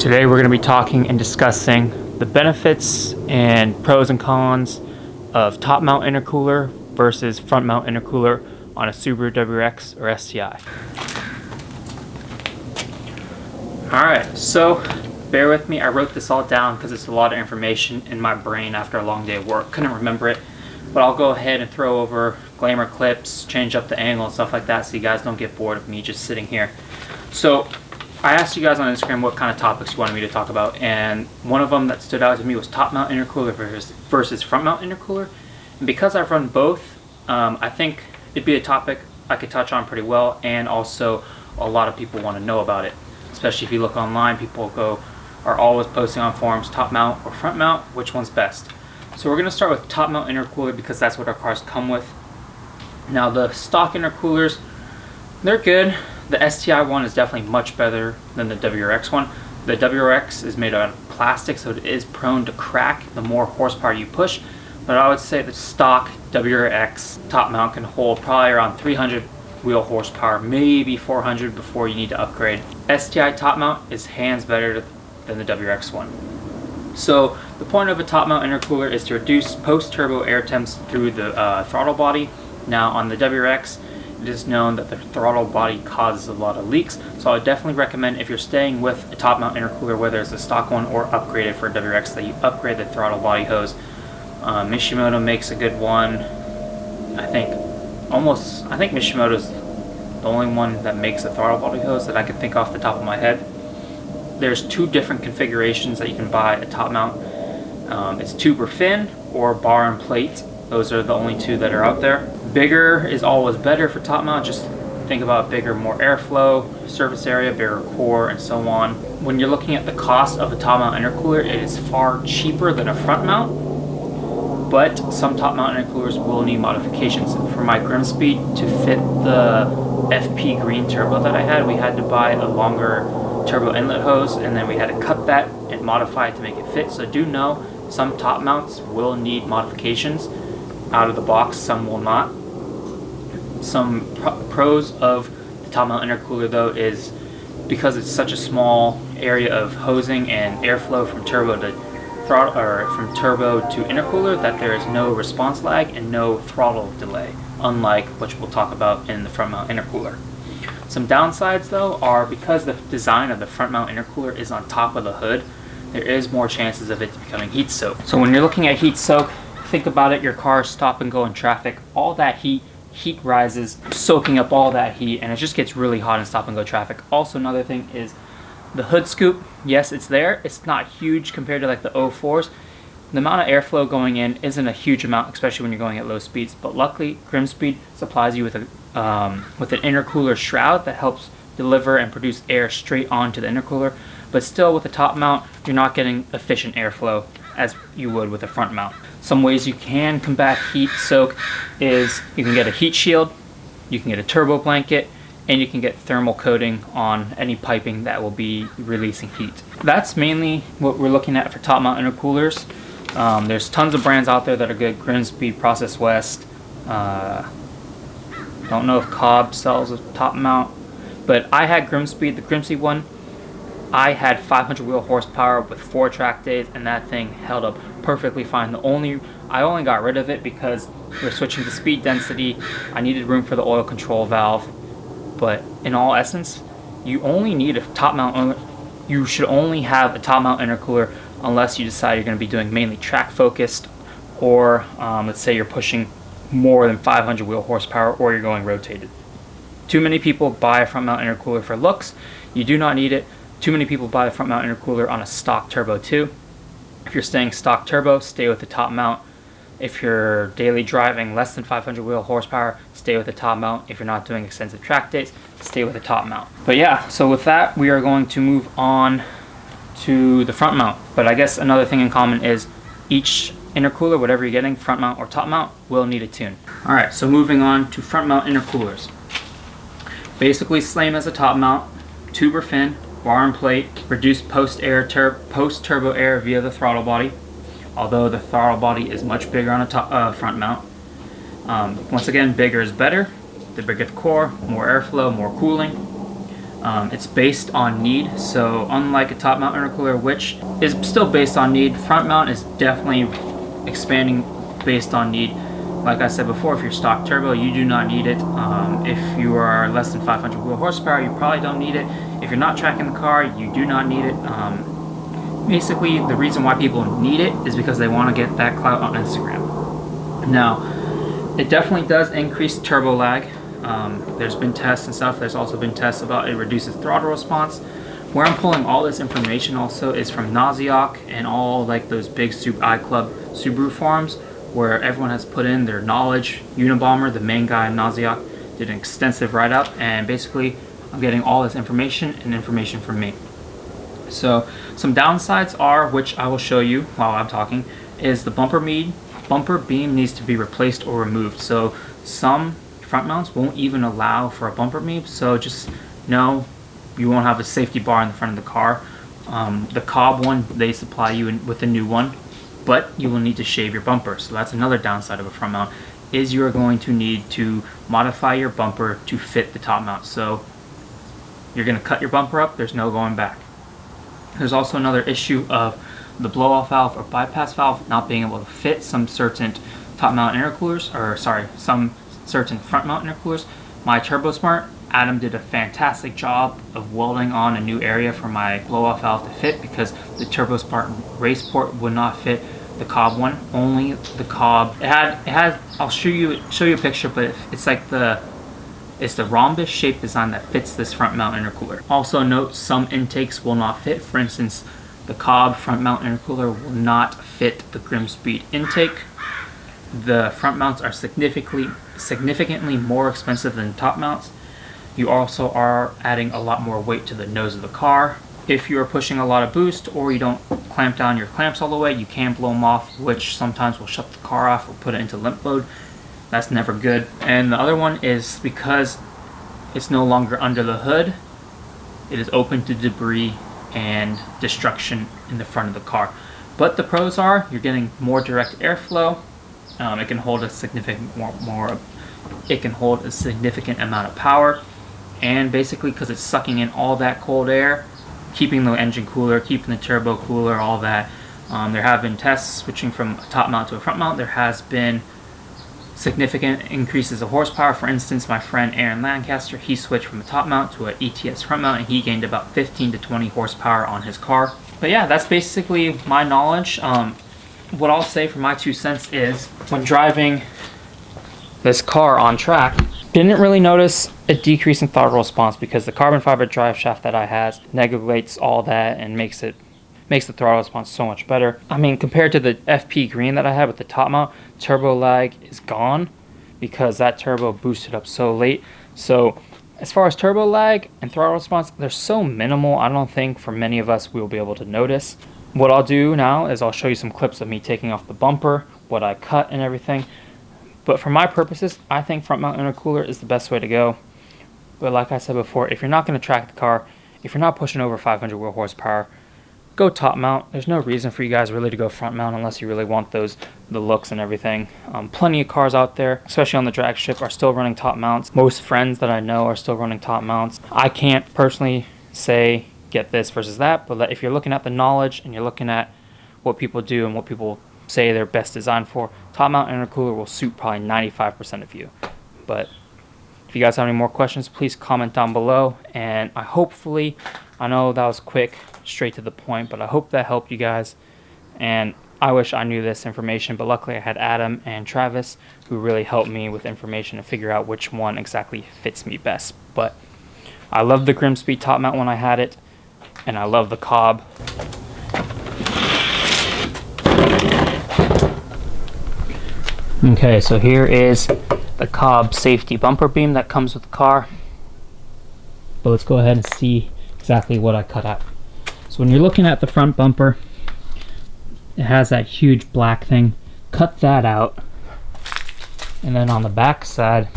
Today we're going to be talking and discussing the benefits and pros and cons of top mount intercooler versus front mount intercooler on a Subaru WRX or STI. Alright, so bear with me, I wrote this all down because it's a lot of information in my brain after a long day of work. Couldn't remember it, but I'll go ahead and throw over glamour clips, change up the angle and stuff like that so you guys don't get bored of me just sitting here. So I asked you guys on Instagram what kind of topics you wanted me to talk about, and one of them that stood out to me was top mount intercooler versus front mount intercooler. And because I've run both, I think it'd be a topic I could touch on pretty well, and also a lot of people want to know about it. Especially if you look online, people are always posting on forums, top mount or front mount, which one's best. So we're going to start with top mount intercooler because that's what our cars come with. Now the stock intercoolers, they're good. The STI one is definitely much better than the WRX one. The WRX is made out of plastic, so it is prone to crack the more horsepower you push. But I would say the stock WRX top mount can hold probably around 300 wheel horsepower, maybe 400 before you need to upgrade. STI top mount is hands better than the WRX one. So the point of a top mount intercooler is to reduce post-turbo air temps through the throttle body. Now on the WRX, it is known that the throttle body causes a lot of leaks, so I would definitely recommend if you're staying with a top mount intercooler, whether it's a stock one or upgraded for a WRX, that you upgrade the throttle body hose. Mishimoto makes a good one. I think Mishimoto's the only one that makes a throttle body hose that I can think off the top of my head. There's two different configurations that you can buy a top mount. It's tube or fin or bar and plate. Those are the only two that are out there. Bigger is always better for top mount. Just think about bigger, more airflow, surface area, bigger core, and so on. When you're looking at the cost of a top mount intercooler, it is far cheaper than a front mount, but some top mount intercoolers will need modifications. For my Grimmspeed, to fit the FP green turbo that I had, we had to buy a longer turbo inlet hose, and then we had to cut that and modify it to make it fit. So do know some top mounts will need modifications out of the box, some will not. Some pros of the top mount intercooler though is because it's such a small area of hosing and airflow from turbo to throttle, or from turbo to intercooler, that there is no response lag and no throttle delay, unlike which we'll talk about in the front mount intercooler. Some downsides though are because the design of the front mount intercooler is on top of the hood, there is more chances of it becoming heat soaked. So when you're looking at heat soak, think about it, your car stop and go in traffic, all that heat rises, soaking up all that heat, and it just gets really hot in stop and go traffic. Also another thing is the hood scoop. Yes, it's there, it's not huge compared to like the 04s. The amount of airflow going in isn't a huge amount, especially when you're going at low speeds, but luckily Grimmspeed supplies you with an intercooler shroud that helps deliver and produce air straight onto the intercooler. But still, with the top mount, you're not getting efficient airflow as you would with a front mount. Some ways you can combat heat soak is you can get a heat shield, you can get a turbo blanket, and you can get thermal coating on any piping that will be releasing heat. That's mainly what we're looking at for top mount intercoolers. There's tons of brands out there that are good. Grimmspeed, Process West. Don't know if Cobb sells a top mount, but I had Grimmspeed, the Grimmspeed one. I had 500 wheel horsepower with 4 track days, and that thing held up perfectly fine. I only got rid of it because we were switching to speed density. I needed room for the oil control valve, but in all essence, you only need a top mount. You should only have a top mount intercooler unless you decide you're going to be doing mainly track focused, or let's say you're pushing more than 500 wheel horsepower, or you're going rotated. Too many people buy a front mount intercooler for looks. You do not need it. Too many people buy the front mount intercooler on a stock turbo too. If you're staying stock turbo, stay with the top mount. If you're daily driving less than 500 wheel horsepower, stay with the top mount. If you're not doing extensive track days, stay with the top mount. But yeah, so with that, we are going to move on to the front mount. But I guess another thing in common is each intercooler, whatever you're getting, front mount or top mount, will need a tune. Alright, so moving on to front mount intercoolers. Basically same as a top mount, tube or fin, bar and plate, reduce post-turbo air via the throttle body, although the throttle body is much bigger on a front mount. Once again, bigger is better. The bigger the core, more airflow, more cooling. It's based on need, so unlike a top mount intercooler, which is still based on need, front mount is definitely expanding based on need. Like I said before, if you're stock turbo, you do not need it. If you are less than 500 wheel horsepower, you probably don't need it. If you're not tracking the car, you do not need it. Basically, the reason why people need it is because they want to get that clout on Instagram. Now, it definitely does increase turbo lag. There's been tests and stuff. There's also been tests about it reduces throttle response. Where I'm pulling all this information also is from NASIOC and all like those big iClub Subaru forums, where everyone has put in their knowledge. Unibomber, the main guy in NASIOC, did an extensive write-up, and basically I'm getting all this information and information from me. So some downsides are, which I will show you while I'm talking, is the bumper beam needs to be replaced or removed. So some front mounts won't even allow for a bumper beam, so just know you won't have a safety bar in the front of the car. The Cobb one, they supply you with a new one, but you will need to shave your bumper. So that's another downside of a front mount, is you are going to need to modify your bumper to fit the top mount. So you're going to cut your bumper up, there's no going back. There's also another issue of the blow-off valve or bypass valve not being able to fit some certain top mount intercoolers, or sorry, some certain front mount intercoolers. My TurboSmart, Adam did a fantastic job of welding on a new area for my blow-off valve to fit, because the TurboSmart race port would not fit the Cobb one. Only the Cobb. It had. I'll show you a picture, but it's like it's the rhombus shaped design that fits this front mount intercooler. Also note, some intakes will not fit. For instance, the Cobb front mount intercooler will not fit the Grimmspeed intake. The front mounts are significantly more expensive than top mounts. You also are adding a lot more weight to the nose of the car. If you are pushing a lot of boost, or you don't clamp down your clamps all the way, you can blow them off, which sometimes will shut the car off or put it into limp mode. That's never good. And the other one is because it's no longer under the hood, it is open to debris and destruction in the front of the car. But the pros are, you're getting more direct airflow. It can hold a significant it can hold a significant amount of power, and basically because it's sucking in all that cold air, keeping the engine cooler, keeping the turbo cooler, all that. There have been tests switching from a top mount to a front mount. There has been significant increases of horsepower. For instance, my friend Aaron Lancaster, he switched from a top mount to an ETS front mount, and he gained about 15 to 20 horsepower on his car. But yeah, that's basically my knowledge. What I'll say for my 2 cents is, when driving this car on track, didn't really notice a decrease in throttle response, because the carbon fiber drive shaft that I has negates all that and makes the throttle response so much better. I mean, compared to the FP green that I had with the top mount, turbo lag is gone because that turbo boosted up so late. So as far as turbo lag and throttle response, they're so minimal, I don't think for many of us we will be able to notice. What I'll do now is I'll show you some clips of me taking off the bumper, what I cut and everything. But for my purposes, I think front mount intercooler is the best way to go. But like I said before, if you're not going to track the car, if you're not pushing over 500 wheel horsepower, go top mount. There's no reason for you guys really to go front mount unless you really want the looks and everything. Plenty of cars out there, especially on the drag strip, are still running top mounts. Most friends that I know are still running top mounts. I can't personally say get this versus that, but if you're looking at the knowledge and you're looking at what people do and what people say they're best designed for, top mount intercooler will suit probably 95% of you. But if you guys have any more questions, please comment down below, and I know that was quick, straight to the point, but I hope that helped you guys. And I wish I knew this information, but luckily I had Adam and Travis who really helped me with information to figure out which one exactly fits me best. But I love the Grimmspeed top mount when I had it, and I love the Cobb. Okay, so here is the Cobb safety bumper beam that comes with the car. But let's go ahead and see exactly what I cut out. So when you're looking at the front bumper, it has that huge black thing. Cut that out. And then on the back side,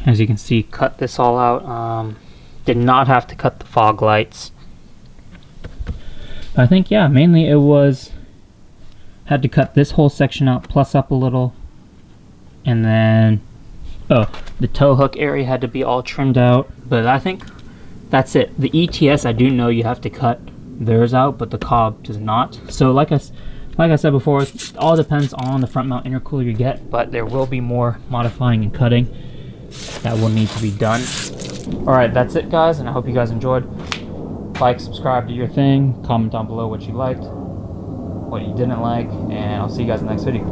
as you can see, cut this all out. Did not have to cut the fog lights. I think, yeah, mainly it was, had to cut this whole section out, plus up a little. And then, oh, the tow hook area had to be all trimmed out. But I think that's it. The ETS, I do know you have to cut theirs out, but the cob does not. So like I said before, it all depends on the front mount intercooler you get, but there will be more modifying and cutting that will need to be done. Alright, that's it guys, and I hope you guys enjoyed. Like, subscribe, do your thing, comment down below what you liked, what you didn't like, and I'll see you guys in the next video.